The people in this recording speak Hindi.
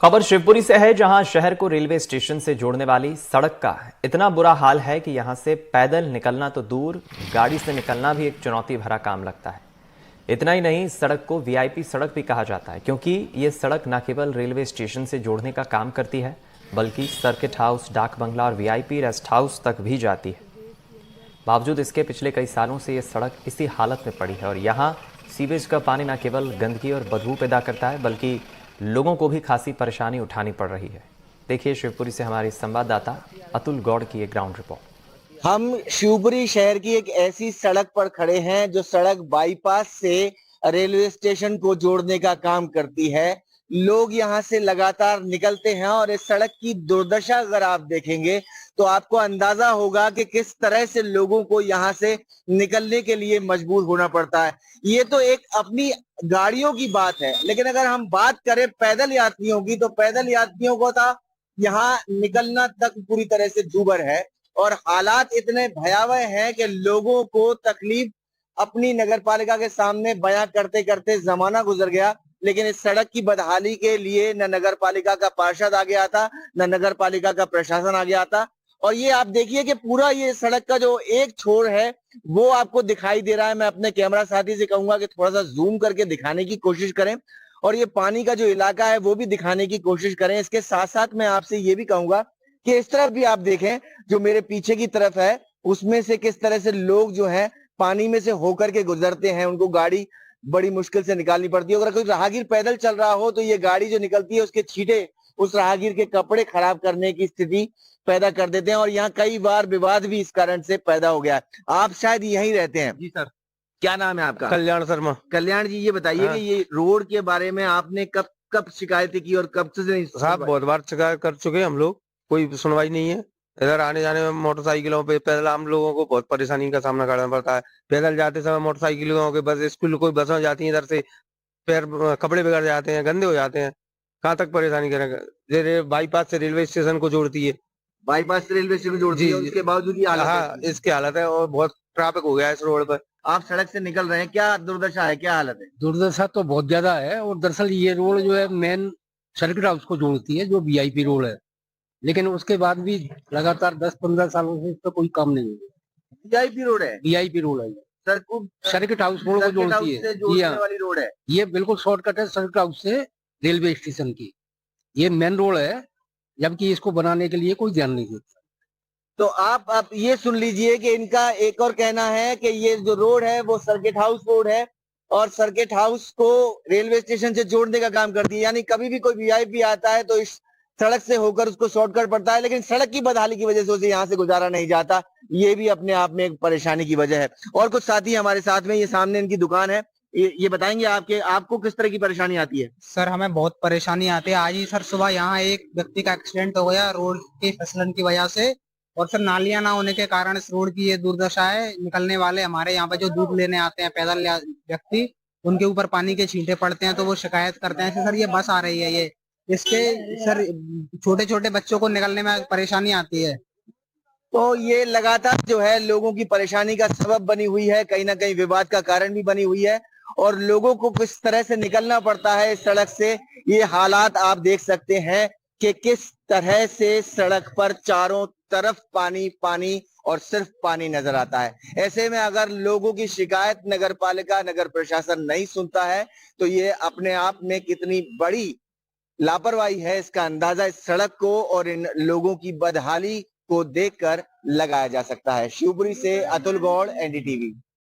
खबर शिवपुरी से है, जहां शहर को रेलवे स्टेशन से जोड़ने वाली सड़क का इतना बुरा हाल है कि यहां से पैदल निकलना तो दूर, गाड़ी से निकलना भी एक चुनौती भरा काम लगता है। इतना ही नहीं, इस सड़क को वीआईपी सड़क भी कहा जाता है, क्योंकि ये सड़क न केवल रेलवे स्टेशन से जोड़ने का काम करती है, बल्कि सर्किट हाउस, डाक बंगला और वीआईपी रेस्ट हाउस तक भी जाती है। बावजूद इसके पिछले कई सालों से ये सड़क इसी हालत में पड़ी है और यहाँ सीवेज का पानी न केवल गंदगी और बदबू पैदा करता है, बल्कि लोगों को भी खासी परेशानी उठानी पड़ रही है। देखिए शिवपुरी से हमारे संवाददाता अतुल गौड़ की एक ग्राउंड रिपोर्ट। हम शिवपुरी शहर की एक ऐसी सड़क पर खड़े हैं जो सड़क बाईपास से रेलवे स्टेशन को जोड़ने का काम करती है। लोग यहां से लगातार निकलते हैं और इस सड़क की दुर्दशा अगर आप देखेंगे तो आपको अंदाजा होगा कि किस तरह से लोगों को यहां से निकलने के लिए मजबूर होना पड़ता है। ये तो एक अपनी गाड़ियों की बात है, लेकिन अगर हम बात करें पैदल यात्रियों की तो पैदल यात्रियों को था यहाँ निकलना तक पूरी तरह से दूभर है और हालात इतने भयावह हैं कि लोगों को तकलीफ अपनी नगर पालिका के सामने बयां करते करते जमाना गुजर गया। लेकिन इस सड़क की बदहाली के लिए न नगर पालिका का पार्षद आ गया था, न नगर पालिका का प्रशासन आ गया था। और ये आप देखिए कि पूरा ये सड़क का जो एक छोर है वो आपको दिखाई दे रहा है। मैं अपने कैमरा साथी से कहूंगा कि थोड़ा सा जूम करके दिखाने की कोशिश करें और ये पानी का जो इलाका है वो भी दिखाने की कोशिश करें। इसके साथ साथ मैं आपसे ये भी कहूंगा कि इस तरफ भी आप देखें, जो मेरे पीछे की तरफ है उसमें से किस तरह से लोग जो है पानी में से होकर के गुजरते हैं, उनको गाड़ी बड़ी मुश्किल से निकालनी पड़ती है। अगर कोई राहगीर पैदल चल रहा हो तो ये गाड़ी जो निकलती है उसके छींटे उस राहगीर के कपड़े खराब करने की स्थिति पैदा कर देते हैं और यहाँ कई बार विवाद भी इस कारण से पैदा हो गया है। आप शायद यहीं रहते हैं। जी सर। क्या नाम है आपका? कल्याण शर्मा। कल्याण जी, ये बताइए हाँ। कि ये रोड के बारे में आपने कब कब शिकायतें की और कब से साहब बहुत बार शिकायत कर चुके हैं हम लोग, कोई सुनवाई नहीं है। इधर आने जाने में मोटरसाइकिलों पे पैदल आम लोगों को बहुत परेशानी का सामना करना पड़ता है। पैदल जाते समय मोटरसाइकिलों के बस स्कूल कोई बसें जाती हैं, इधर से पैर कपड़े बिगड़ जाते हैं, गंदे हो जाते हैं। कहाँ तक परेशानी करेंगे? ये बाईपास से रेलवे स्टेशन को जोड़ती है। बाईपास से रेलवे स्टेशन जोड़ती है, उसके बावजूद ये हालत हाँ, है। इसकी हालत है और बहुत ट्रैफिक हो गया है इस रोड पर। आप सड़क से निकल रहे हैं, क्या दुर्दशा है, क्या हालत है? दुर्दशा तो बहुत ज्यादा है और दरअसल ये रोड जो है मेन सर्किट हाउस को जोड़ती है, जो वीआईपी रोड है, लेकिन उसके बाद भी लगातार 10-15 सालों से इस पर कोई काम नहीं है। वीआईपी रोड है? वीआईपी रोड है, सर्किट हाउस रोड को जोड़ती है। जोड़ने वाली रोड है। ये बिल्कुल शॉर्टकट है सर्किट हाउस से रेलवे स्टेशन की। ये मेन रोड है, जबकि इसको बनाने के लिए कोई ध्यान नहीं देता। तो आप ये सुन लीजिए कि इनका एक और कहना है कि ये जो रोड है वो सर्किट हाउस रोड है और सर्किट हाउस को रेलवे स्टेशन से जोड़ने का काम करती है। यानी कभी भी कोई वीआईपी आता है तो इस सड़क से होकर उसको शॉर्टकट पड़ता है, लेकिन सड़क की बदहाली की वजह से उसे यहाँ से गुजारा नहीं जाता। ये भी अपने आप में एक परेशानी की वजह है। और कुछ साथी हमारे साथ में, ये सामने इनकी दुकान है, ये बताएंगे आपको किस तरह की परेशानी आती है? सर हमें बहुत परेशानी आती है। आज ही सर सुबह यहाँ एक व्यक्ति का एक्सीडेंट हो गया रोड के फिसलन की वजह से, और सर नालियां ना होने के कारण इस रोड की ये दुर्दशा है। निकलने वाले हमारे यहाँ पे जो दूध लेने आते हैं पैदल व्यक्ति, उनके ऊपर पानी के छींटे पड़ते हैं तो वो शिकायत करते हैं कि सर ये बस आ रही है, ये इसके सर छोटे छोटे बच्चों को निकलने में परेशानी आती है। तो ये लगातार जो है लोगों की परेशानी का सबब बनी हुई है, कहीं ना कहीं विवाद का कारण भी बनी हुई है और लोगों को किस तरह से निकलना पड़ता है इस सड़क से, ये हालात आप देख सकते हैं कि किस तरह से सड़क पर चारों तरफ पानी पानी और सिर्फ पानी नजर आता है। ऐसे में अगर लोगों की शिकायत नगर पालिका, नगर प्रशासन नहीं सुनता है तो ये अपने आप में कितनी बड़ी लापरवाही है, इसका अंदाजा इस सड़क को और इन लोगों की बदहाली को देखकर लगाया जा सकता है। शिवपुरी से अतुल गौड़, एनडीटीवी।